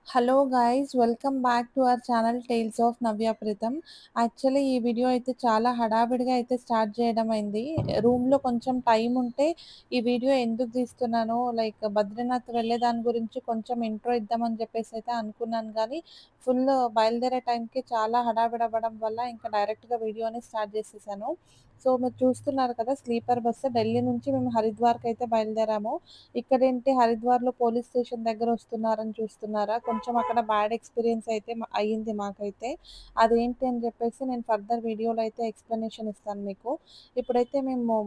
Hello guys, welcome back to our channel tales of Navya Preetham. Actually ఈ video అయితే చాలా హడావిడిగా అయితే స్టార్ట్ చేయడం అయింది. రూమ్లో కొంచెం టైం ఉంటే ఈ వీడియో ఎందుకు తీస్తున్నాను, లైక్ బద్రీనాథ్ వెళ్ళే దాని గురించి కొంచెం ఇంట్రో ఇద్దామని చెప్పేసి అయితే అనుకున్నాను. కానీ ఫుల్ బయలుదేరే టైంకి చాలా హడావిడి అవ్వడం వల్ల ఇంకా డైరెక్ట్గా వీడియోని స్టార్ట్ చేసేసాను. సో మీరు చూస్తున్నారు కదా, స్లీపర్ బస్సు ఢిల్లీ నుంచి మేము హరిద్వార్కి అయితే బయలుదేరాము. ఇక్కడేంటి హరిద్వార్‌లో పోలీస్ స్టేషన్ దగ్గర వస్తున్నారని చూస్తున్నారా? కొంచెం అక్కడ బ్యాడ్ ఎక్స్‌పీరియన్స్ అయితే అయింది మాకైతే. అదేంటి అని చెప్పేసి నేను ఫర్దర్ వీడియోలో అయితే ఎక్స్‌ప్లనేషన్ ఇస్తాను మీకు. ఇప్పుడైతే మేము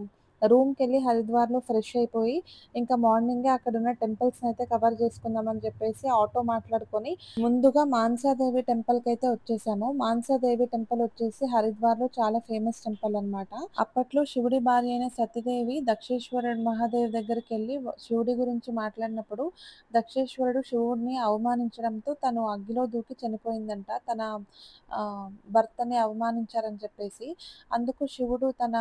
రూమ్‌కెళ్ళి హరిద్వార్‌లో ఫ్రెష్ అయిపోయి, ఇంకా మార్నింగే అక్కడున్న టెంపుల్స్‌ని అయితే కవర్ చేసుకుందామని చెప్పేసి ఆటో మాట్లాడుకొని ముందుగా మానసాదేవి టెంపుల్‌కైతే వచ్చేసాము. మానసాదేవి టెంపుల్ వచ్చేసి హరిద్వార్‌లో చాలా ఫేమస్ టెంపుల్ అన్నమాట. అప్పట్లో శివుడి భార్య అయిన సతీదేవి దక్షేశ్వరుడు మహాదేవ్ దగ్గరికెళ్ళి శివుడి గురించి మాట్లాడినప్పుడు దక్షేశ్వరుడు శివుడిని అవమానించడంతో తను అగ్గిలో దూకి చనిపోయిందంట. తన భర్తని అవమానించారని చెప్పేసి. అందుకు శివుడు తన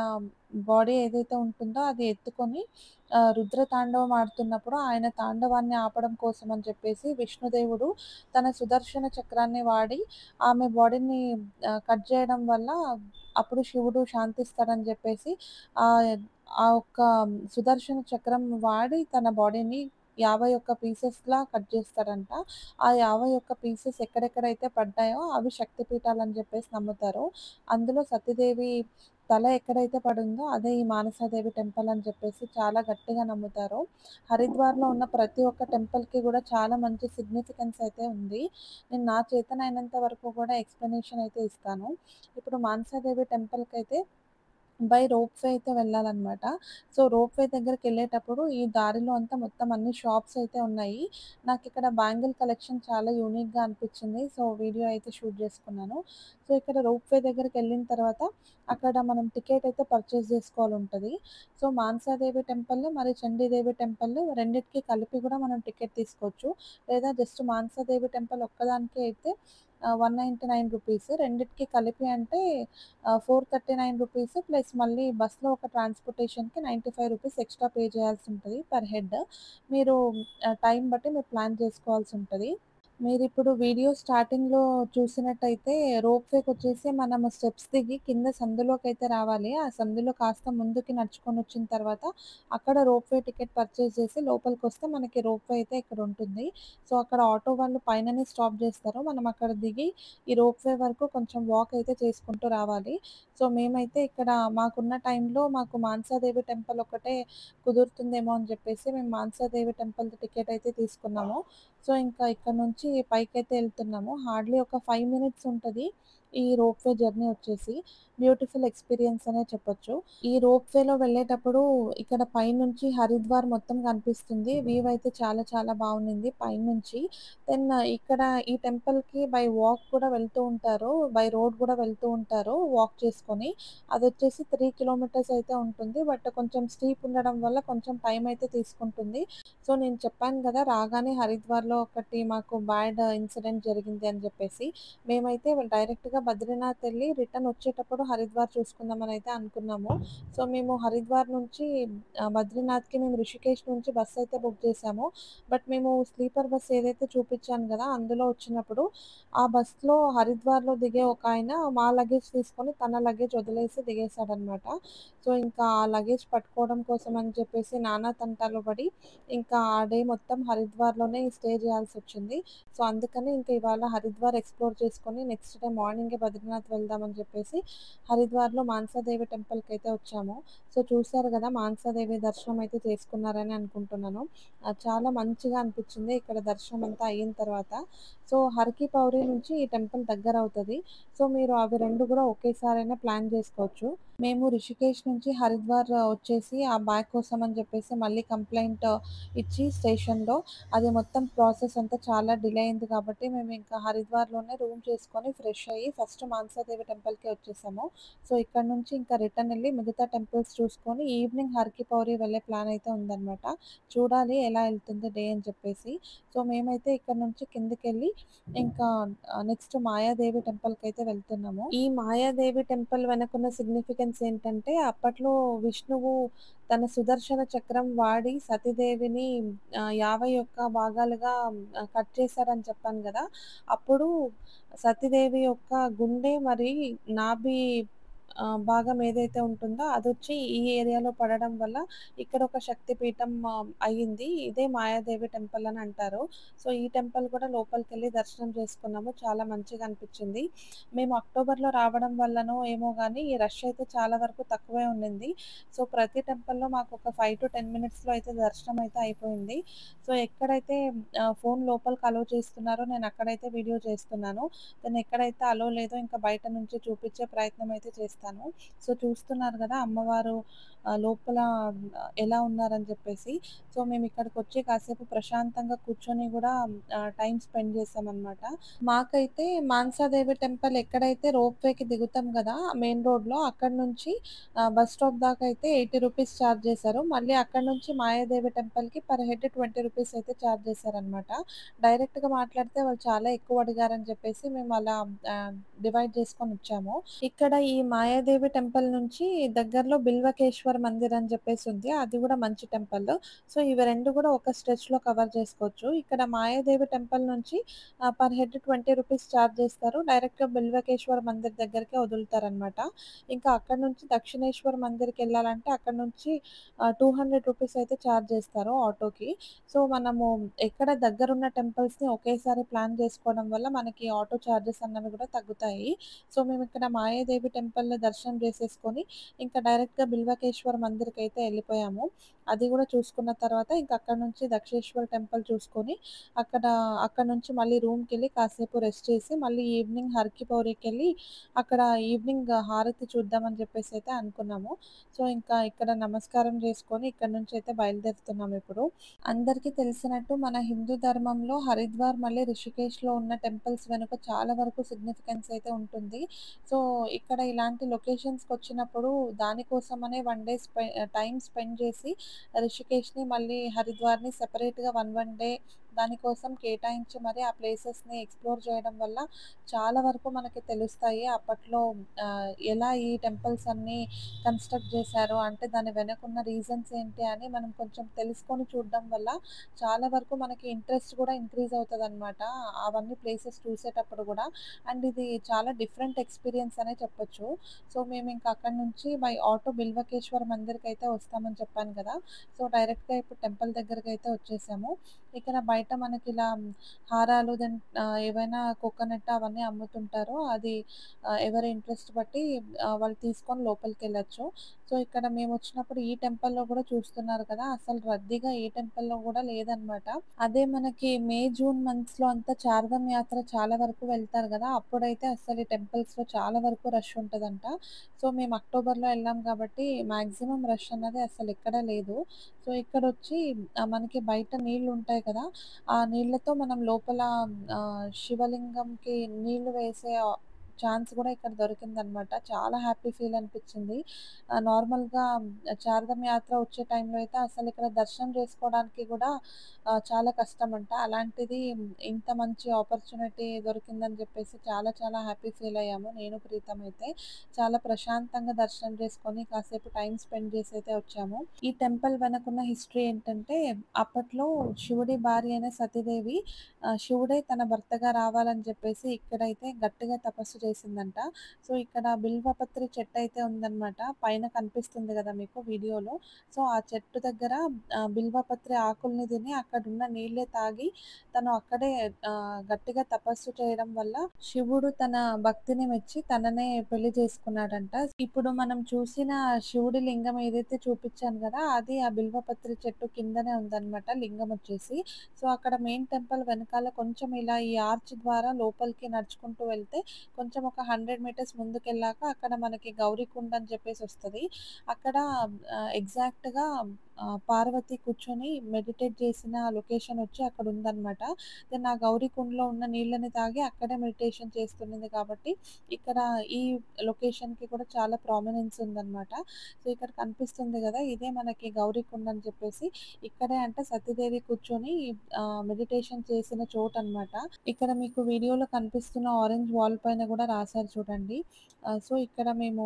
బాడీ ఏదైతే ఉంటుందో అది ఎత్తుకొని రుద్ర తాండవం ఆడుతున్నప్పుడు ఆయన తాండవాన్ని ఆపడం కోసం అని చెప్పేసి విష్ణుదేవుడు తన సుదర్శన చక్రాన్ని వాడి ఆమె బాడీని కట్ చేయడం వల్ల అప్పుడు శివుడు శాంతిస్తాడని చెప్పేసి ఆహ్, ఆ ఒక్క సుదర్శన చక్రం వాడి తన బాడీని 51 పీసెస్‌లా కట్ చేస్తాడంట. ఆ 51 పీసెస్ ఎక్కడెక్కడైతే పడ్డాయో అవి శక్తిపీఠాలని చెప్పేసి నమ్ముతారు. అందులో సతీదేవి తల ఎక్కడైతే పడిందో అదే ఈ మానసాదేవి టెంపుల్ అని చెప్పేసి చాలా గట్టిగా నమ్ముతారు. హరిద్వార్‌లో ఉన్న ప్రతి ఒక్క టెంపుల్‌కి కూడా చాలా మంచి సిగ్నిఫికెన్స్ అయితే ఉంది. నేను నా చేతనైనంత వరకు కూడా ఎక్స్‌ప్లనేషన్ అయితే ఇస్తాను. ఇప్పుడు మానసాదేవి టెంపుల్‌కైతే బై రోప్‌వే అయితే వెళ్ళాలనమాట. సో, రోప్‌వే దగ్గరికెళ్ళేటప్పుడు ఈ దారిలో అంతా మొత్తం అన్ని షాప్స్ అయితే ఉన్నాయి. నాకిక్కడ బ్యాంగిల్ కలెక్షన్ చాలా యూనిక్‌గా అనిపిచ్చింది. సో, వీడియో అయితే షూట్ చేసుకున్నాను. సో, ఇక్కడ రోప్‌వే దగ్గరికెళ్ళిన తర్వాత అక్కడ మనం టికెట్ అయితే పర్చేస్ చేసుకోవాలుంటది. సో, మానసాదేవి టెంపుల్ మరి చండీదేవి టెంపుల్ రెండిటికి కలిపి కూడా మనం టికెట్ తీసుకోవచ్చు. లేదా జస్ట్ మానసాదేవి టెంపుల్ ఒక్కదానికే అయితే 199 రూపీస్. రెండిటికి కలిపి అంటే 439 రూపీస్ ప్లస్ మళ్ళీ బస్‌లో ఒక ట్రాన్స్‌పోర్టేషన్‌కి 95 రూపీస్ ఎక్స్‌ట్రా పే చేయాల్సుంటది పర్ హెడ్. మీరు టైం బట్టి మీరు ప్లాన్ చేసుకోవాల్సుంటది. మీరిప్పుడు వీడియో స్టార్టింగ్‌లో చూసినట్టయితే రోప్‌వేకొచ్చేసి మనము స్టెప్స్ దిగి కింద సందులోకైతే రావాలి. ఆ సందులో కాస్త ముందుకి నడుచుకొనొచ్చిన తర్వాత అక్కడ రోప్‌వే టికెట్ పర్చేస్ చేసి లోపలికొస్తే మనకి రోప్‌వే అయితే ఇక్కడుంటుంది. సో, అక్కడ ఆటో వాళ్ళు పైననే స్టాప్ జేస్తారు. మనం అక్కడ దిగి ఈ రోప్‌వే వరకు కొంచెం వాక్ అయితే చేసుకుంటూ రావాలి. సో, మేమైతే ఇక్కడ మాకున్న టైంలో మాకు మానసాదేవి టెంపుల్ ఒక్కటే కుదురుతుందేమో అని జెప్పేసి మేము మానసాదేవి టెంపుల్‌ది టికెట్ అయితే తీసుకున్నాము. సో, ఇంకా ఇక్కడ నుంచి పైకైతే ఎళ్తున్నాము. హార్డ్‌లీ ఒక 5 మినిట్స్ ఉంటది. ఈ రోప్‌వే జర్నీ వచ్చేసి. బ్యూటిఫుల్ ఎక్స్‌పీరియన్స్ అనే చెప్పొచ్చు. ఈ రోప్‌వేలో వెళ్ళేటప్పుడు ఇక్కడ పైనుంచి హరిద్వార్ మొత్తం కనిపిస్తుంది. వ్యూ అయితే చాలా చాలా బావుండింది పైనుంచి. దెన్ ఇక్కడ ఈ టెంపుల్‌కి బై వాక్ కూడా వెళ్తూ ఉంటారు. బై రోడ్ కూడా వెళ్తూ ఉంటారు వాక్ చేసుకొని. అదొచ్చేసి 3 కిలోమీటర్స్ అయితే ఉంటుంది. బట్ కొంచెం స్టీప్ ఉండడం వల్ల కొంచెం టైం అయితే తీసుకుంటుంది. సో, నేను చెప్పాను గదా, రాగానే హరిద్వార్‌లో ఒకటి మాకు బ్యాడ్ ఇన్సిడెంట్ జరిగింది అని జెప్పేసి. మేమైతే డైరెక్ట్‌గా బద్రీనాథ్ ఎళ్లి రిటర్న్ వచ్చేటప్పుడు హరిద్వార్ చూసుకుందామని అయితే అనుకున్నాము. సో, మేము హరిద్వార్ నుంచి బద్రీనాథ్‌కి మేము రిషికేష్ నుంచి బస్ అయితే బుక్ చేసాము. బట్ మేము స్లీపర్ బస్ ఏదైతే చూపిచ్చాను గదా, అందులో వచ్చినప్పుడు ఆ బస్‌లో హరిద్వార్‌లో దిగే ఒకాయన మా లగేజ్ తీసుకొని తన లగేజ్ వదిలేసి దిగేసాడనమాట. సో, ఇంకా ఆ లగేజ్ పట్టుకోవడం కోసం అని చెప్పేసి నానా తంటాలు పడి ఇంకా ఆ డే మొత్తం హరిద్వార్‌లోనే స్టే చేయాల్సొచ్చింది. సో, అందుకని ఇంక ఇవాళ హరిద్వార్ ఎక్స్‌ప్లోర్ చేసుకొని నెక్స్ట్ డే మార్నింగే బద్రీనాథ్ వెళ్దామని చెప్పేసి హరిద్వార్‌లో మానసాదేవి టెంపుల్‌కైతే వచ్చాము. సో, చూసారు గదా, మానసాదేవి దర్శనం అయితే చేసుకున్నారని అనుకుంటున్నాను. చాలా మంచిగా అనిపిచ్చింది ఇక్కడ దర్శనం అంతా అయిన తర్వాత. సో, హర్ కి పౌరి నుంచి ఈ టెంపుల్ దగ్గరవుతది. సో, మీరు అవి 2 గూడా ఒకేసారైనా ప్లాన్ జేసుకోవచ్చు. మేము రిషికేష్ నుంచి హరిద్వార్ వచ్చేసి ఆ బ్యాగ్ కోసం అని చెప్పేసి మళ్ళీ కంప్లెయింట్ ఇచ్చి స్టేషన్‌లో అది మొత్తం ప్రాసెస్ అంతా చాలా డిలే అయింది కాబట్టి మేము ఇంకా హరిద్వార్‌లోనే రూమ్ చేసుకొని ఫ్రెష్ అయ్యి ఫస్ట్ మానసాదేవి టెంపుల్‌కే వచ్చేసాము. సో, ఇక్కడ నుంచి ఇంకా రిటర్న్ ఎళ్లి మిగతా టెంపుల్స్ చూసుకొని ఈవినింగ్ హర్‌కి పౌరి వెళ్ళే ప్లాన్ అయితే ఉందనమాట. చూడాలి ఎలా ఎళ్తుంది డే అని చెప్పేసి. సో, మేమైతే ఇక్కడ నుంచి కిందకెళ్ళి ఇంకా నెక్స్ట్ మాయాదేవి టెంపుల్‌కైతే వెళ్తున్నాము. ఈ మాయాదేవి టెంపుల్ వెనకున్న సిగ్నిఫికెన్స్ ఏంటంటే, అప్పట్లో విష్ణువు తన సుదర్శన చక్రం వాడి సతీదేవిని 51 భాగాలుగా కట్ చేశారని చెప్పాను గదా! అప్పుడు సతీదేవి యొక్క గుండె మరి నాభి భాగం ఏదైతే ఉంటుందో అదొచ్చి ఈ ఏరియాలో పడడం వల్ల ఇక్కడ ఒక శక్తిపీఠం అయింది. ఇదే మాయాదేవి టెంపుల్ అని అంటారు. సో, ఈ టెంపుల్ కూడా లోపలికెళ్ళి దర్శనం చేసుకున్నాము. చాలా మంచిగా అనిపిచ్చింది. మేము అక్టోబర్‌లో రావడం వల్లనో ఏమో గానీ ఈ రష్ అయితే చాలా వరకు తక్కువే ఉండింది. సో, ప్రతి టెంపుల్‌లో మాకొక 5-10 మినిట్స్‌లో అయితే దర్శనం అయితే అయిపోయింది. సో, ఎక్కడైతే ఫోను లోపలికి అలో చేస్తున్నారో నేనక్కడైతే వీడియో చేస్తున్నాను. కానీ ఎక్కడైతే అలో లేదో ఇంకా బయట నుంచి చూపిచ్చే ప్రయత్నం అయితే చేస్తాను. సో, చూస్తున్నారు గదా! అమ్మవారు లోపల ఎలా ఉన్నారని చెప్పేసి. సో, మేమిక్కడికొచ్చి కాసేపు ప్రశాంతంగా కూర్చొని గూడా టైమ్ స్పెండ్ చేశామనమాట. మాకైతే మానసాదేవి టెంపుల్ ఎక్కడైతే రోప్‌వేకి దిగుతాం గదా! మెయిన్ రోడ్‌లో అక్కడి నుంచి బస్ స్టాప్ దాకా అయితే రూ. 80 చార్జ్ చేశారు. మళ్ళీ అక్కడి నుంచి మాయాదేవి టెంపుల్‌కి పర్ హెడ్ రూ. 20 అయితే చార్జ్ చేశారనమాట. డైరెక్ట్‌గా మాట్లాడితే వాళ్ళు చాలా ఎక్కువ అడిగారని చెప్పేసి మేము అలా ఆహ్, డివైడ్ చేసుకొనొచ్చాము. ఇక్కడ ఈ మాయాదేవి టెంపుల్ నుంచి దగ్గరలో బిల్వకేశ్వర్ మందిర్ అని చెప్పేసి ఉంది. అది గూడా మంచి టెంపుల్. సో, ఇవి 2 గూడా ఒక స్ట్రెచ్‌లో కవర్ చేసుకోవచ్చు. ఇక్కడ మాయాదేవి టెంపుల్ నుంచి పర్ హెడ్ రూ. 20 చార్జ్ చేస్తారు. డైరెక్ట్‌గా బిల్వకేశ్వర్ మందిర్ దగ్గరికే వదులుతారనమాట. ఇంకా అక్కడి నుంచి దక్షిణేశ్వర్ మందిర్‌కెళ్ళాలంటే అక్కడి నుంచి రూ. 200 అయితే చార్జ్ చేస్తారు ఆటోకి. సో, మనము ఎక్కడ దగ్గరున్న టెంపుల్స్‌ని ఒకేసారి ప్లాన్ చేసుకోవడం వల్ల మనకి ఆటో చార్జెస్ అన్నవి గూడా తగ్గుతాయి. సో, మేమిక్కడ మాయాదేవి టెంపుల్‌లో దర్శనం చేసేసుకొని, ఇంకా డైరెక్ట్‌గా బిల్వకేశ్వర్ మందిర్‌కైతే ఎళ్ళిపోయాము. అది గూడా చూసుకున్న తర్వాత ఇంక అక్కడి నుంచి దక్షేశ్వర్ టెంపుల్ చూసుకొని, అక్కడ అక్కడి నుంచి మళ్ళీ రూమ్‌కెళ్ళి కాసేపు రెస్ట్ చేసి, మళ్ళీ ఈవినింగ్ హర్‌కి పౌరికెళ్ళి, అక్కడ ఈవినింగ్ హారతి చూద్దామని చెప్పేసైతే అనుకున్నాము. సో, ఇంకా ఇక్కడ నమస్కారం చేసుకొని ఇక్కడి నుంచైతే బయలుదేరుతున్నామిప్పుడు. అందరికీ తెలిసినట్టు మన హిందూ ధర్మంలో హరిద్వార్ మళ్ళీ రిషికేష్‌లో ఉన్న టెంపుల్స్ వెనుక చాలా వరకు సిగ్నిఫికెన్స్ అయితే ఉంటుంది. సో, ఇక్కడ ఇలాంటి లొకేషన్స్‌కొచ్చినప్పుడు దానికోసమనే 1 డే టైమ్ స్పెండ్ చేసి రిషికేష్‌ని మళ్ళీ హరిద్వార్‌ని సెపరేట్‌గా 1 డే దానికోసం కేటాయించి మరి ఆ ప్లేసెస్‌ని ఎక్స్‌ప్లోర్ చేయడం వల్ల చాలా వరకు మనకి తెలుస్తాయి. అప్పట్లో ఎలా ఈ టెంపుల్స్ అన్నీ కన్‌స్ట్రక్ట్ చేశారు, అంటే దాని వెనకున్న రీజన్స్ ఏంటి అని మనం కొంచెం తెలుసుకొని చూడడం వల్ల చాలా వరకు మనకి ఇంట్రెస్ట్ కూడా ఇంక్రీజ్ అవుతదనమాట. అవన్నీ ప్లేసెస్ చూసేటప్పుడు గూడా. అండ్ ఇది చాలా డిఫరెంట్ ఎక్స్‌పీరియన్స్ అనే చెప్పొచ్చు. సో, మేమింక అక్కడి నుంచి బై ఆటో బిల్వకేశ్వర్ మందిర్‌కైతే వస్తామని చెప్పాను గదా! సో, డైరెక్ట్‌గా ఇప్పుడు టెంపుల్ దగ్గరకైతే వచ్చేసాము. ఇక్కడ బయట మనకిలా హారాలు ఏవైనా కోకోనట్ అవన్నీ అమ్ముతుంటారు. అది ఎవరి ఇంట్రెస్ట్ బట్టి వాళ్ళు తీసుకొని లోపలికెళ్ళొచ్చు. సో, ఇక్కడ మేమొచ్చినప్పుడు ఈ టెంపుల్‌లో గూడా చూస్తున్నారు కదా! అసలు రద్దీగా ఏ టెంపుల్‌లో గూడా లేదనమాట. అదే మనకి మే, జూన్ మంత్స్‌లో అంతా చార్ధామ్ యాత్ర చాలా వరకు వెళ్తారు గదా! అప్పుడైతే అస్సలు ఈ టెంపుల్స్‌లో చాలా వరకు రష్ ఉంటదంట. సో, మేము అక్టోబర్‌లో ఎళ్ళాం కాబట్టి మాక్సిమం రష్ అన్నది అసలెక్కడ లేదు. సో, ఇక్కడొచ్చి మనకి బయట నీళ్లుంటాయి కదా! ఆ నీళ్ళతో మనం లోపల శివలింగంకి నీళ్లు వేసే ఛాన్స్ గూడా ఇక్కడ దొరికిందనమాట. చాలా హ్యాపీ ఫీల్ అనిపిచ్చింది. నార్మల్‌గా చార్ధామ్ యాత్ర వచ్చే టైంలో అయితే అసలిక్కడ దర్శనం చేసుకోవడానికి గూడా చాలా కష్టమంట. అలాంటిది ఇంత మంచి ఆపర్చునిటీ దొరికిందని జెప్పేసి చాలా చాలా హ్యాపీ ఫీల్ అయ్యాము. నేను, ప్రీతం అయితే. చాలా ప్రశాంతంగా దర్శనం చేసుకొని కాసేపు టైమ్ స్పెండ్ చేసైతే వచ్చాము. ఈ టెంపుల్ వెనకున్న హిస్టరీ ఏంటంటే, అప్పట్లో శివుడి భార్య అయిన సతీదేవి శివుడే తన భర్తగా రావాలని చెప్పేసి ఇక్కడైతే గట్టిగా తపస్సు చేసిందంట. సో, ఇక్కడ బిల్వపత్రి చెట్టయితే ఉందనమాట. పైన కనిపిస్తుంది గదా మీకు వీడియోలో. సో, ఆ చెట్టు దగ్గర బిల్వపత్రి ఆకుల్ని తిని అక్కడున్న నీళ్ళే తాగి తను అక్కడే గట్టిగా తపస్సు చేయడం వల్ల శివుడు తన భక్తిని మెచ్చి తననే పెళ్లి చేసుకున్నాడంట. ఇప్పుడు మనం చూసిన శివుడి లింగం ఏదైతే చూపిచ్చాను గదా! అది ఆ బిల్వపత్రి చెట్టు కిందనే ఉందనమాట లింగం వచ్చేసి. సో, అక్కడ మెయిన్ టెంపుల్ వెనకాల కొంచెం ఇలా ఈ ఆర్చ్ ద్వారా లోపలికి నడుచుకుంటూ వెళ్తే కొంచెం ఒక 100 మీటర్స్ ముందుకెళ్ళాక అక్కడ మనకి గౌరీకుండ్ అని చెప్పేసి వస్తది. అక్కడ ఎగ్జాక్ట్‌గా పార్వతి కూర్చొని మెడిటేట్ చేసిన లొకేషన్ వచ్చి అక్కడ ఉందనమాట. దెన్ ఆ గౌరీకుండలో ఉన్న నీళ్ళని తాగి అక్కడే మెడిటేషన్ చేస్తున్నది కాబట్టి ఇక్కడ ఈ లొకేషన్‌కి కూడా చాలా ప్రామినెన్స్ ఉందనమాట. సో, ఇక్కడ కనిపిస్తుంది గదా! ఇదే మనకి గౌరీకుండ అని చెప్పేసి. ఇక్కడే అంటే సతీదేవి కూర్చొని మెడిటేషన్ చేసిన చోటనమాట. ఇక్కడ మీకు వీడియోలో కనిపిస్తున్న ఆరెంజ్ వాల్ పైన గూడా రాశారు చూడండి. సో, ఇక్కడ మేము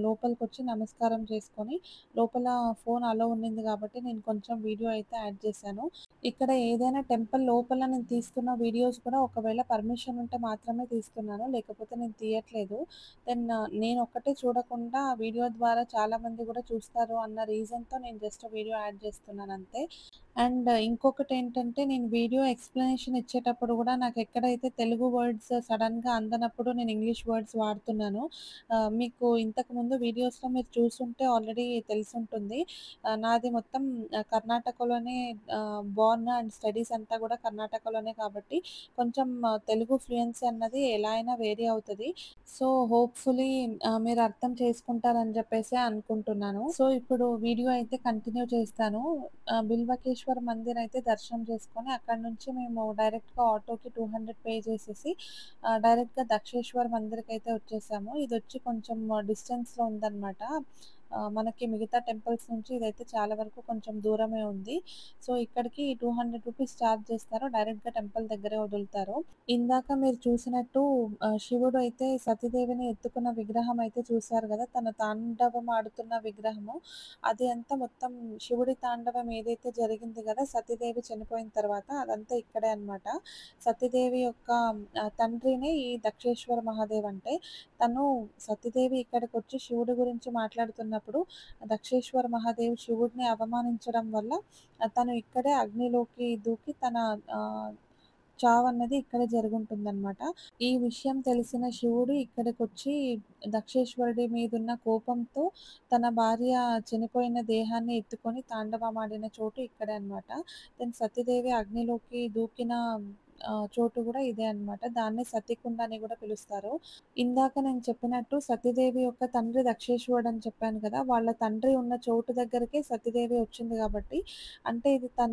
లోపలికొచ్చి నమస్కారం చేసుకొని, లోపల ఫోన్ అలో ఉన్నింది గాబట్టి నేను కొంచెం వీడియో అయితే యాడ్ చేశాను. ఇక్కడ ఏదైనా టెంపుల్ లోపల నేను తీస్తున్న వీడియోస్ కూడా ఒకవేళ పర్మిషన్ ఉంటే మాత్రమే తీస్తున్నాను. లేకపోతే నేను తీయట్లేదు. దెన్ నేనొక్కటే చూడకుండా వీడియో ద్వారా చాలామంది గూడా చూస్తారు అన్న రీజన్‌తో నేను జస్ట్ వీడియో యాడ్ చేస్తున్నానంతే. అండ్ ఇంకొకటేంటంటే నేను వీడియో ఎక్స్‌ప్లనేషన్ ఇచ్చేటప్పుడు గూడా నాకెక్కడైతే తెలుగు వర్డ్స్ సడెన్‌గా అందనప్పుడు నేను ఇంగ్లీష్ వర్డ్స్ వాడుతున్నాను. మీకు ఇంతకుముందు వీడియోస్‌లో మీరు చూసుంటే ఆల్రెడీ తెలిసుంటుంది. నాది మొత్తం కర్ణాటకలోనే బోర్న్ అండ్ స్టడీస్ అంతా గూడా కర్ణాటకలోనే కాబట్టి కొంచెం తెలుగు ఫ్లూయెన్సీ అన్నది ఎలా అయినా వేరీ అవుతది. సో, హోప్‌ఫుల్లీ మీరు అర్థం చేసుకుంటారని జెప్పేసి అనుకుంటున్నాను. సో, ఇప్పుడు వీడియో అయితే కంటిన్యూ చేస్తాను. బిల్వకేశ్వర మందిర్ అయితే దర్శనం చేసుకొని అక్కడి నుంచి మేము డైరెక్ట్‌గా ఆటోకి 200 పే చేసేసి డైరెక్ట్‌గా దక్షేశ్వర్ మందిర్‌కైతే వచ్చేసాము. ఇదొచ్చి కొంచెం డిస్టెన్స్‌లో ఉందనమాట. మనకి మిగతా టెంపుల్స్ నుంచి ఇదైతే చాలా వరకు కొంచెం దూరమే ఉంది. సో, ఇక్కడికి 200 రూపీస్ చార్జ్ చేస్తారు. డైరెక్ట్‌గా టెంపుల్ దగ్గరే వదులుతారు. ఇందాక మీరు చూసినట్టు శివుడు అయితే సతీదేవిని ఎత్తుకున్న విగ్రహం అయితే చూసారు గదా! తన తాండవం ఆడుతున్న విగ్రహము. అది అంతా మొత్తం శివుడి తాండవం ఏదైతే జరిగింది గదా! సతీదేవి చనిపోయిన తర్వాత అదంతా ఇక్కడే అన్నమాట. సతీదేవి యొక్క తండ్రినే ఈ దక్షేశ్వర మహాదేవ్ అంటే. తను సతీదేవి ఇక్కడికొచ్చి శివుడి గురించి మాట్లాడుతున్నప్పుడు దక్షేశ్వర మహాదేవ్ శివుడిని అవమానించడం వల్ల తను ఇక్కడే అగ్నిలోకి దూకి తన ఆహ్, చావన్నది ఇక్కడే జరుగుంటుందనమాట. ఈ విషయం తెలిసిన శివుడు ఇక్కడికొచ్చి దక్షేశ్వరుడి మీదున్న కోపంతో తన భార్య చనిపోయిన దేహాన్ని ఎత్తుకొని తాండవమాడిన చోటు ఇక్కడే అనమాట. దెన్ సతీదేవి అగ్నిలోకి దూకిన చోటు గూడా ఇదే అనమాట. దాన్నే సతీకుండ అని గూడా పిలుస్తారు. ఇందాక నేను చెప్పినట్టు సతీదేవి యొక్క తండ్రి దక్షేశ్వరుడు అని చెప్పాను కదా! వాళ్ళ తండ్రి ఉన్న చోటు దగ్గరికే సతీదేవి వచ్చింది గాబట్టి, అంటే ఇది తన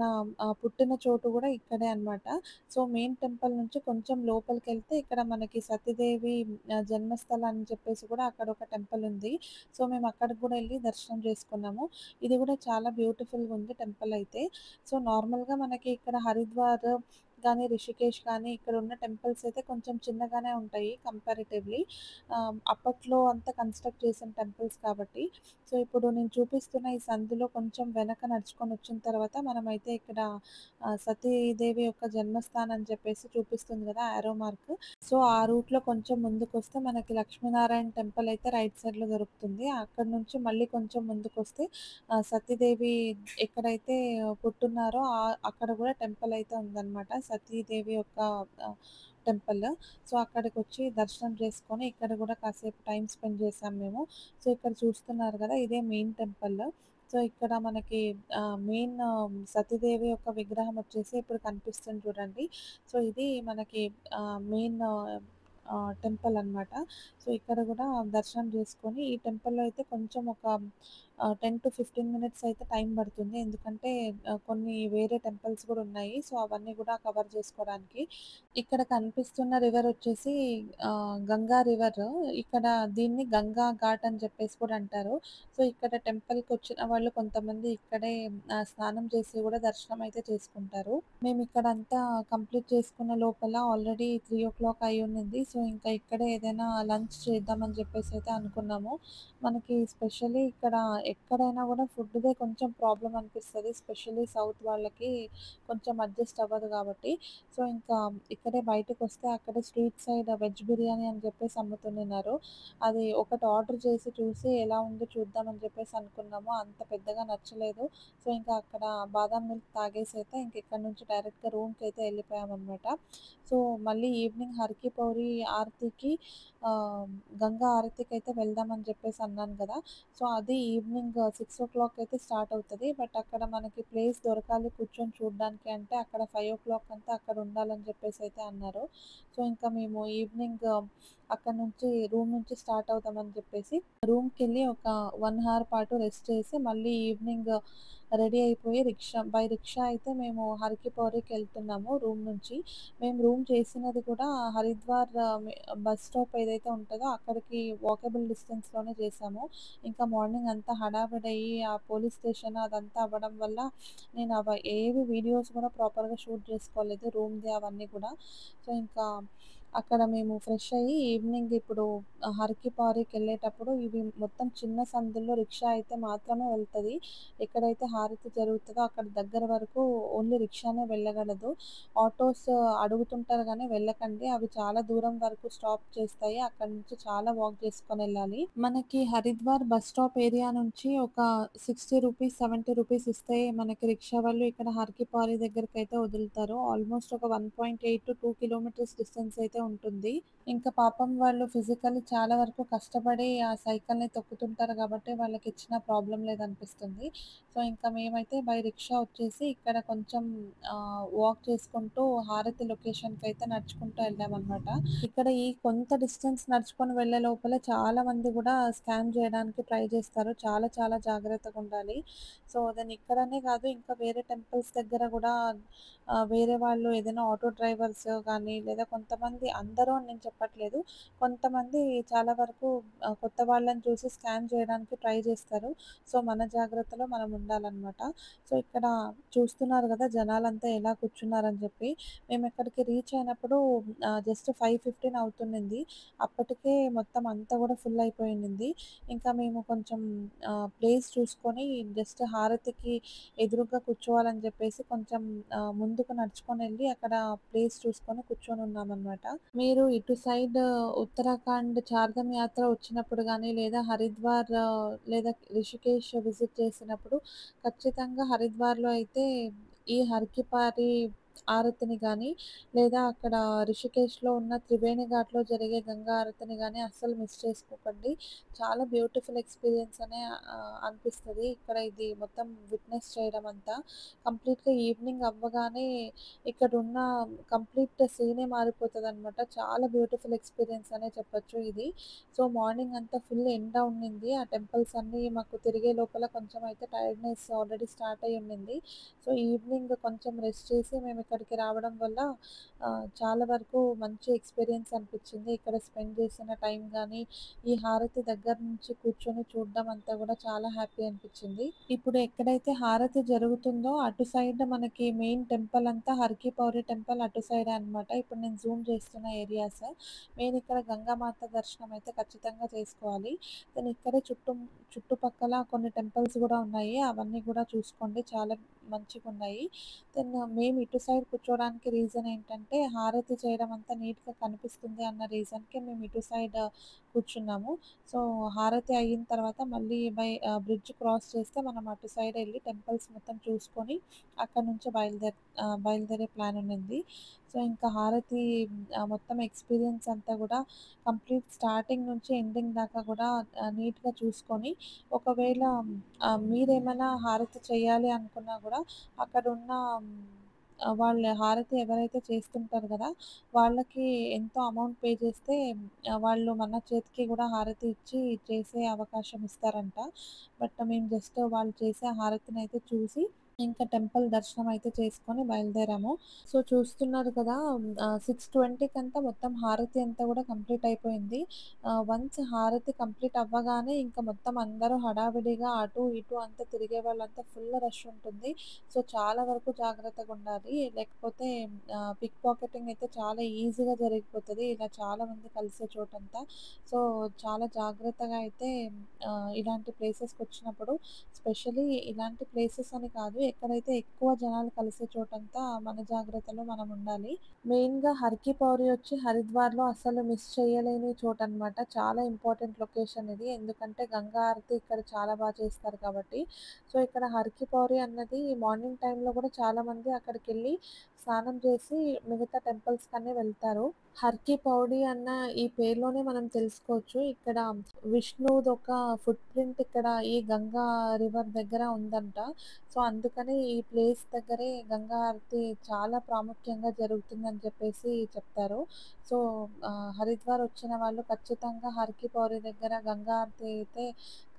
పుట్టిన చోటు గూడా ఇక్కడే అనమాట. సో, మెయిన్ టెంపుల్ నుంచి కొంచెం లోపలికెళ్తే ఇక్కడ మనకి సతీదేవి జన్మస్థలం అని చెప్పేసి కూడా అక్కడ ఒక టెంపుల్ ఉంది. సో, మేము అక్కడికి గూడా ఎళ్లి దర్శనం చేసుకున్నాము. ఇది గూడా చాలా బ్యూటిఫుల్‌గా ఉంది టెంపుల్ అయితే. సో, నార్మల్‌గా మనకి ఇక్కడ హరిద్వార్ గానీ, రిషికేష్ కానీ ఇక్కడున్న టెంపుల్స్ అయితే కొంచెం చిన్నగానే ఉంటాయి కంపారిటివ్‌లీ. అప్పట్లో అంతా కన్‌స్ట్రక్ట్ చేసిన టెంపుల్స్ కాబట్టి. సో, ఇప్పుడు నేను చూపిస్తున్న ఈ సందులో కొంచెం వెనక నడుచుకొనొచ్చిన తర్వాత మనమైతే ఇక్కడ సతీదేవి యొక్క జన్మస్థానం అని చెప్పేసి చూపిస్తుంది గదా! Arrow mark. సో, ఆ రూట్‌లో కొంచెం ముందుకొస్తే మనకి లక్ష్మీనారాయణ టెంపుల్ అయితే రైట్ సైడ్‌లో దొరుకుతుంది. అక్కడి నుంచి మళ్ళీ కొంచెం ముందుకొస్తే సతీదేవి ఎక్కడైతే పుట్టున్నారో అక్కడ గూడా టెంపుల్ అయితే ఉందనమాట. సతీదేవి యొక్క ఆహ్, టెంపుల్. సో, అక్కడికొచ్చి దర్శనం చేసుకొని ఇక్కడ గూడా కాసేపు టైమ్ స్పెండ్ చేశాం మేము. సో, ఇక్కడ చూస్తున్నారు గదా! ఇదే మెయిన్ టెంపుల్. సో, ఇక్కడ మనకి మెయిన్ సతీదేవి యొక్క విగ్రహం వచ్చేసి ఇప్పుడు కనిపిస్తుంది చూడండి. సో, ఇది మనకి మెయిన్ టెంపుల్ అనమాట. సో, ఇక్కడ గూడా దర్శనం చేసుకొని ఈ టెంపుల్‌లో అయితే కొంచెం ఒక 10-15 మినిట్స్ అయితే టైం పడుతుంది. ఎందుకంటే కొన్ని వేరే టెంపుల్స్ గూడా ఉన్నాయి. సో, అవన్నీ గూడా కవర్ చేసుకోవడానికి. ఇక్కడ కనిపిస్తున్న రివర్ వచ్చేసి గంగా రివర్. ఇక్కడ దీన్ని గంగా ఘాట్ అని చెప్పేసి కూడా అంటారు. సో, ఇక్కడ టెంపుల్‌కొచ్చిన వాళ్ళు కొంతమంది ఇక్కడే స్నానం చేసి గూడా దర్శనం అయితే చేసుకుంటారు. మేమిక్కడంతా కంప్లీట్ చేసుకున్న లోపల ఆల్రెడీ 3:00 అయ్యుండింది. సో, ఇంకా ఇక్కడే ఏదైనా లంచ్ చేద్దామని చెప్పేసయితే అనుకున్నాము. మనకి స్పెషల్లీ ఇక్కడ ఎక్కడైనా గూడా ఫుడ్‌దే కొంచెం ప్రాబ్లమ్ అనిపిస్తది. స్పెషల్లీ సౌత్ వాళ్ళకి కొంచెం అడ్జస్ట్ అవ్వదు గాబట్టి. సో, ఇంకా ఇక్కడే బయటకొస్తే అక్కడే స్ట్రీట్ సైడ్ వెజ్ బిర్యానీ అని చెప్పేసి అమ్ముతున్నారు. అది ఒకటి ఆర్డర్ చేసి చూసి ఎలా ఉందో చూద్దామని చెప్పేసి అనుకున్నాము. అంత పెద్దగా నచ్చలేదు. సో, ఇంకా అక్కడ బాదాం మిల్క్ తాగేసైతే ఇంక ఇక్కడ నుంచి డైరెక్ట్‌గా రూమ్‌కైతే ఎళ్ళిపోయామనమాట. సో, మళ్ళీ ఈవినింగ్ హర్‌కి పౌరి ఆరతికి ఆహ్, గంగా ఆరతికైతే వెళ్దామని చెప్పేసి అన్నాను గదా! సో, అది ఈవినింగ్ 6:00 అయితే స్టార్ట్ అవుతది. బట్ అక్కడ మనకి ప్లేస్ దొరకాలి కూర్చొని చూడ్డానికి అంటే అక్కడ 5:00 అంతా అక్కడ ఉండాలని చెప్పేసయితే అన్నారు. సో, ఇంకా మేము ఈవినింగ్ అక్కడి నుంచి రూమ్ నుంచి స్టార్ట్ అవుదామని చెప్పేసి రూమ్‌కెళ్ళి ఒక 1 హార్ పాటు రెస్ట్ చేసి మళ్ళీ ఈవినింగ్ రెడీ అయిపోయి బై రిక్షా అయితే మేము హర్ కి పౌరీకెళ్తున్నాము రూమ్ నుంచి. మేము రూమ్ చేసినది కూడా హరిద్వార్ బస్ స్టాప్ ఏదైతే ఉంటదో అక్కడికి వాకబుల్ డిస్టెన్స్‌లోనే చేశాము. ఇంకా మార్నింగ్ అంతా హడావిడయ్యి ఆ పోలీస్ స్టేషన్ అదంతా అవ్వడం వల్ల నేను ఏవి వీడియోస్ కూడా ప్రాపర్‌గా షూట్ చేసుకోలేదు రూమ్‌ది అవన్నీ కూడా. సో, ఇంకా అక్కడ మేము ఫ్రెష్ అయ్యి ఈవినింగ్ ఇప్పుడు హర్‌కి పారీకెళ్ళేటప్పుడు ఇవి మొత్తం చిన్న సందుల్లో రిక్షా అయితే మాత్రమే వెళ్తది. ఎక్కడైతే హారతి జరుగుతదో అక్కడ దగ్గర వరకు ఓన్లీ రిక్షానే వెళ్ళగలదు. ఆటోస్ అడుగుతుంటారు గానీ వెళ్ళకండి. అవి చాలా దూరం వరకు స్టాప్ చేస్తాయి. అక్కడి నుంచి చాలా వాక్ చేసుకొనెళ్ళాలి. మనకి హరిద్వార్ బస్ స్టాప్ ఏరియా నుంచి ఒక రూ. 60, రూ. 70 ఇస్తే మనకి రిక్షా వాళ్ళు ఇక్కడ హర్‌కి-పారి దగ్గరకైతే వదులుతారు. ఆల్మోస్ట్ ఒక 1.8-2 కిలోమీటర్స్ డిస్టెన్స్ అయితే ఉంటుంది. ఇంకా పాపం వాళ్ళు ఫిజికల్లీ చాలా వరకు కష్టపడి ఆ సైకిల్‌ని తొక్కుతుంటారు కాబట్టి వాళ్ళకిచ్చినా ప్రాబ్లమ్ లేదనిపిస్తుంది. సో, ఇంకా మేమైతే బై రిక్షా వచ్చేసి ఇక్కడ కొంచెం వాక్ చేసుకుంటూ హారతి లొకేషన్‌కైతే నడుచుకుంటూ వెళ్ళామనమాట. ఇక్కడ ఈ కొంత డిస్టెన్స్ నడుచుకొని వెళ్ళే లోపల చాలామంది గూడా స్కామ్ జేయడానికి ట్రై జేస్తారు. చాలా చాలా జాగ్రత్తగుండాలి. సో, దెన్ ఇక్కడనే గాదు ఇంకా వేరే టెంపుల్స్ దగ్గర గూడా వేరే వాళ్ళు ఏదైనా ఆటో డ్రైవర్స్ గానీ, లేదా కొంతమంది అందరూ అని నేను చెప్పట్లేదు. కొంతమంది చాలా వరకు కొత్త వాళ్ళని చూసి స్కామ్ జేయడానికి ట్రై జేస్తారు. సో, మన జాగ్రత్తలో మనం ఉండాలనమాట. సో, ఇక్కడ చూస్తున్నారు గదా! జనాలంతా ఎలా కూర్చున్నారని జెప్పి. మేమిక్కడికి రీచ్ అయినప్పుడు జస్ట్ 5:15 అవుతున్నింది. అప్పటికే మొత్తం అంతా గూడా ఫుల్ అయిపోయుండింది. ఇంకా మేము కొంచెం ప్లేస్ చూసుకొని జస్ట్ హారతికి ఎదురుగ్గా కూర్చోవాలని జెప్పేసి కొంచెం ముందుకు నడుచుకొనెళ్ళి అక్కడ ప్లేస్ చూసుకొని కూర్చొనున్నామనమాట. మీరు ఇటు సైడ్ ఉత్తరాఖండ్ చార్ధామ్ యాత్ర వచ్చినప్పుడు గానీ, లేదా హరిద్వార్ లేదా రిషికేష్ విజిట్ చేసినప్పుడు ఖచ్చితంగా హరిద్వార్‌లో అయితే ఈ హర్ కి పారి ఆరతిని గానీ, లేదా అక్కడ రిషికేష్‌లో ఉన్న త్రివేణి ఘాట్‌లో జరిగే గంగా ఆరతిని గానీ అస్సలు మిస్ చేసుకోకండి. చాలా బ్యూటిఫుల్ ఎక్స్‌పీరియన్స్ అనే అనిపిస్తది. ఇక్కడ ఇది మొత్తం విట్నెస్ చేయడం అంతా. కంప్లీట్‌గా ఈవినింగ్ అవ్వగానే ఇక్కడున్న కంప్లీట్ సీనే మారిపోతదనమాట. చాలా బ్యూటిఫుల్ ఎక్స్‌పీరియన్స్ అనే చెప్పొచ్చు ఇది. సో, మార్నింగ్ అంతా ఫుల్ ఎండ ఉండింది. ఆ టెంపుల్స్ అన్నీ మాకు తిరిగే లోపల కొంచెం అయితే టైర్డ్‌నెస్ ఆల్రెడీ స్టార్ట్ అయ్యి ఉండింది. సో, ఈవినింగ్ కొంచెం రెస్ట్ చేసి మేమిక్కడికి రావడం వల్ల చాలా వరకు మంచి ఎక్స్‌పీరియన్స్ అనిపిచ్చింది. ఇక్కడ స్పెండ్ చేసిన టైం గానీ, ఈ హారతి దగ్గర నుంచి కూర్చొని చూడడం అంతా గూడా చాలా హ్యాపీ అనిపిచ్చింది. ఇప్పుడు ఎక్కడైతే హారతి జరుగుతుందో అటు సైడ్ మనకి మెయిన్ టెంపుల్ అంతా హర్ కి పౌరి టెంపుల్ అటు సైడే అనమాట. ఇప్పుడు నేను జూమ్ చేస్తున్న ఏరియాస్. మెయిన్ ఇక్కడ గంగామాత దర్శనం అయితే ఖచ్చితంగా చేసుకోవాలి. దెన్ ఇక్కడే చుట్టుపక్కల కొన్ని టెంపుల్స్ గూడా ఉన్నాయి. అవన్నీ గూడా చూసుకోండి. చాలా మంచిగున్నాయి. దెన్ మేము ఇటు సైడ్ కూర్చోవడానికి రీజన్ ఏంటంటే, హారతి చేయడం అంతా నీట్‌గా కనిపిస్తుంది అన్న రీజన్‌కి మేము ఇటు సైడ్ కూర్చున్నాము. సో, హారతి అయిన తర్వాత మళ్ళీ బ్రిడ్జ్ క్రాస్ చేస్తే మనం అటు సైడ్ ఎళ్లి టెంపుల్స్ మొత్తం చూసుకొని అక్కడి నుంచి బయలుదేరే ప్లాన్ ఉండింది. సో, ఇంకా హారతి మొత్తం ఎక్స్‌పీరియన్స్ అంతా గూడా కంప్లీట్ స్టార్టింగ్ నుంచి ఎండింగ్ దాకా గూడా నీట్‌గా చూసుకొని, ఒకవేళ మీరేమైనా హారతి చేయాలి అనుకున్నా గూడా అక్కడున్న వాళ్ళ హారతి ఎవరైతే చేస్తుంటారో గదా! వాళ్ళకి ఎంతో అమౌంట్ పే చేస్తే వాళ్ళు మన చేతికి గూడా హారతి ఇచ్చి చేసే అవకాశం ఇస్తారంట. బట్ మేము జస్ట్ వాళ్ళు చేసే హారతినైతే చూసి ఇంకా టెంపుల్ దర్శనం అయితే చేసుకొని బయలుదేరాము. సో, చూస్తున్నారు కదా! 6:20కంతా మొత్తం హారతి అంతా గూడా కంప్లీట్ అయిపోయింది. వన్స్ హారతి కంప్లీట్ అవ్వగానే ఇంక మొత్తం అందరూ హడావిడిగా అటు, ఇటు అంతా తిరిగే వాళ్ళంతా ఫుల్ రష్ ఉంటుంది. సో, చాలా వరకు జాగ్రత్తగుండాలి. లేకపోతే పిక్ పాకెటింగ్ అయితే చాలా ఈజీగా జరిగిపోతది. ఇలా చాలామంది కలిసే చోటంతా. సో, చాలా జాగ్రత్తగా అయితే ఇలాంటి ప్లేసెస్‌కొచ్చినప్పుడు స్పెషల్లీ ఇలాంటి ప్లేసెస్ అని కాదు, ఎక్కడైతే ఎక్కువ జనాలు కలిసే చోటంతా మన జాగ్రత్తలో మనం ఉండాలి. మెయిన్‌గా హర్ కి పౌరి వచ్చి హరిద్వార్‌లో అస్సలు మిస్ చేయలేని చోటనమాట. చాలా ఇంపార్టెంట్ లొకేషన్ ఇది. ఎందుకంటే గంగా ఆరతి ఇక్కడ చాలా చేస్తారు కాబట్టి. సో, ఇక్కడ హర్ కి పౌరి అన్నది మార్నింగ్ టైమ్‌లో కూడా చాలామంది అక్కడికెళ్ళి స్నానం చేసి మిగతా టెంపుల్స్‌కన్నీ వెళ్తారు. హర్ కి పౌడి అన్న ఈ పేరులోనే మనం తెలుసుకోవచ్చు. ఇక్కడ విష్ణువుదొక ఫుట్ ప్రింట్ ఇక్కడ ఈ గంగా రివర్ దగ్గర ఉందంట. సో, అందుకని ఈ ప్లేస్ దగ్గరే గంగా ఆరతి చాలా ప్రాముఖ్యంగా జరుగుతుందని చెప్పేసి చెప్తారు. సో, హరిద్వార్ వచ్చిన వాళ్ళు ఖచ్చితంగా హర్ కి పౌరి దగ్గర గంగా ఆరతి అయితే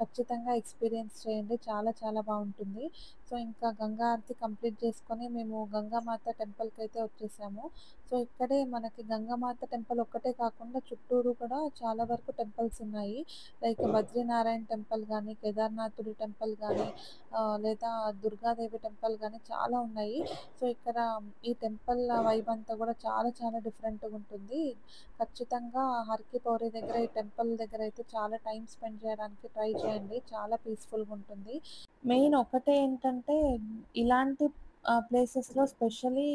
ఖచ్చితంగా ఎక్స్‌పీరియన్స్ చేయండి. చాలా చాలా బావుంటుంది. సో, ఇంకా గంగా హారతి కంప్లీట్ చేసుకొని మేము గంగామాత టెంపుల్‌కైతే వచ్చేసాము. సో, ఇక్కడే మనకి గంగామాత టెంపుల్ ఒక్కటే కాకుండా చుట్టూరు కూడా చాలా వరకు టెంపుల్స్ ఉన్నాయి. లైక్ బద్రీనారాయణ టెంపుల్ గానీ, కేదార్నాథుడి టెంపుల్ గానీ, లేదా దుర్గాదేవి టెంపుల్ గానీ చాలా ఉన్నాయి. సో, ఇక్కడ ఈ టెంపుల్ వైబ్ అంతా కూడా చాలా చాలా డిఫరెంట్‌గుంటుంది. ఖచ్చితంగా హర్‌కి పౌరి దగ్గర ఈ టెంపుల్ దగ్గరైతే చాలా టైమ్ స్పెండ్ చేయడానికి ట్రై చేయండి. చాలా పీస్‌ఫుల్‌గా ఉంటుంది. మెయిన్ ఒకటే ఏంటంటే ఇలాంటి ప్లేసెస్‌లో స్పెషల్లీ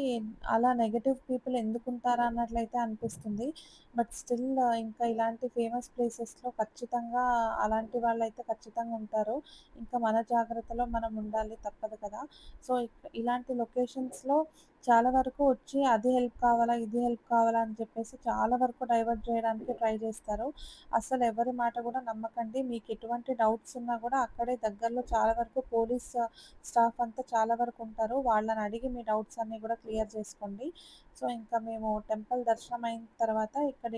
అలా నెగెటివ్ పీపుల్ ఎందుకుంటారా అన్నట్లయితే అనిపిస్తుంది. బట్ స్టిల్ ఇంకా ఇలాంటి ఫేమస్ ప్లేసెస్‌లో ఖచ్చితంగా అలాంటి వాళ్ళైతే ఖచ్చితంగా ఉంటారు. ఇంకా మన జాగ్రత్తలో మనం ఉండాలి తప్పదు కదా! సో, ఇలాంటి లొకేషన్స్‌లో చాలా వరకు వచ్చి అది హెల్ప్ కావాలా, ఇది హెల్ప్ కావాలా అని చెప్పేసి చాలా వరకు డైవర్ట్ చేయడానికి ట్రై చేస్తారు. అసలు ఎవరి మాట కూడా నమ్మకండి. మీకు ఎటువంటి డౌట్స్ ఉన్నా కూడా అక్కడే దగ్గరలో చాలా వరకు పోలీస్ స్టాఫ్ అంతా చాలా వరకు ఉంటారు. వాళ్ళని అడిగి మీ డౌట్స్ అన్నీ కూడా క్లియర్ చేసుకోండి. సో, ఇంకా మేము టెంపుల్ దర్శనం అయిన తర్వాత ఇక్కడ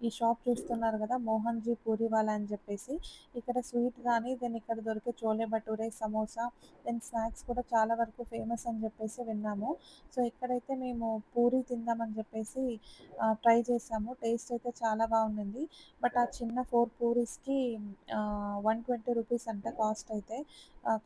ఈ షాప్ చూస్తున్నారు కదా! మోహన్‌జీ పూరీవాలా అని చెప్పేసి. ఇక్కడ స్వీట్ గానీ, దెన్ ఇక్కడ దొరికే చోలే భటూరే, సమోసా, దెన్ స్నాక్స్ కూడా చాలా వరకు ఫేమస్ అని చెప్పేసి విన్నాము. సో, ఇక్కడైతే మేము పూరి తిందామని చెప్పేసి ట్రై చేసాము. టేస్ట్ అయితే చాలా బాగుండింది. బట్ ఆ చిన్న 4 పూరీస్‌కి 120 రూపీస్ అంట కాస్ట్ అయితే.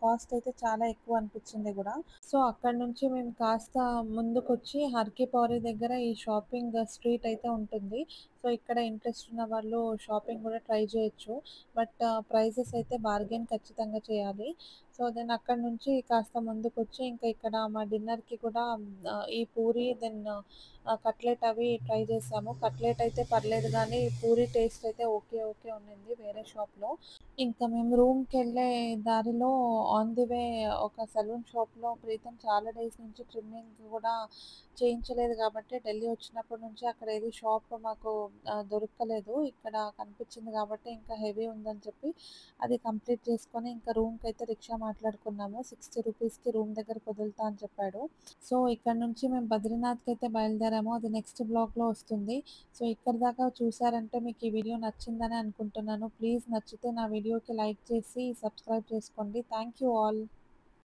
కాస్ట్ అయితే చాలా ఎక్కువ అనిపించింది గూడా. సో, అక్కడి నుంచి మేము కాస్త ముందుకొచ్చి హర్‌కి పౌరి దగ్గర ఈ షాపింగ్ స్ట్రీట్ అయితే ఉంటుంది. సో, ఇక్కడ ఇంట్రెస్ట్ ఉన్న వాళ్ళు షాపింగ్ గూడా ట్రై చేయొచ్చు. బట్ ప్రైజెస్ అయితే బార్గెయిన్ ఖచ్చితంగా చేయాలి. సో, దెన్ అక్కడి నుంచి కాస్త ముందుకొచ్చి ఇంకా ఇక్కడ మా డిన్నర్‌కి కూడా ఈ పూరి దెన్ కట్లెట్ అవి ట్రై చేసాము. కట్లెట్ అయితే పర్లేదు గానీ, పూరి టేస్ట్ అయితే ఓకే. ఓకే ఉండింది వేరే షాప్‌లో. ఇంకా మేము రూమ్‌కెళ్ళే దారిలో ఆన్ ది వే ఒక సలూన్ షాప్‌లో ప్రీతం చాలా డేస్ నుంచి ట్రిమ్మింగ్ కూడా చేయించలేదు కాబట్టి ఢిల్లీ వచ్చినప్పటి నుంచి అక్కడ ఏది షాప్ మాకు దొరకలేదు. ఇక్కడ కనిపించింది కాబట్టి ఇంకా హెవీ ఉందని చెప్పి అది కంప్లీట్ చేసుకొని ఇంకా రూమ్‌కైతే రిక్షా మాట్లాడుకున్నాము. 60 రూపీస్‌కి రూమ్ దగ్గరకు వదులుతా అని చెప్పాడు. సో, ఇక్కడ నుంచి మేము బద్రీనాథ్‌కైతే బయలుదేరాము. అది నెక్స్ట్ బ్లాగ్‌లో వస్తుంది. సో, ఇక్కడి దాకా చూసారంటే మీకు ఈ వీడియో నచ్చిందని అనుకుంటున్నాను. ప్లీజ్ నచ్చితే నా వీడియోకి లైక్ చేసి సబ్స్క్రైబ్ చేసుకోండి. Thank you all.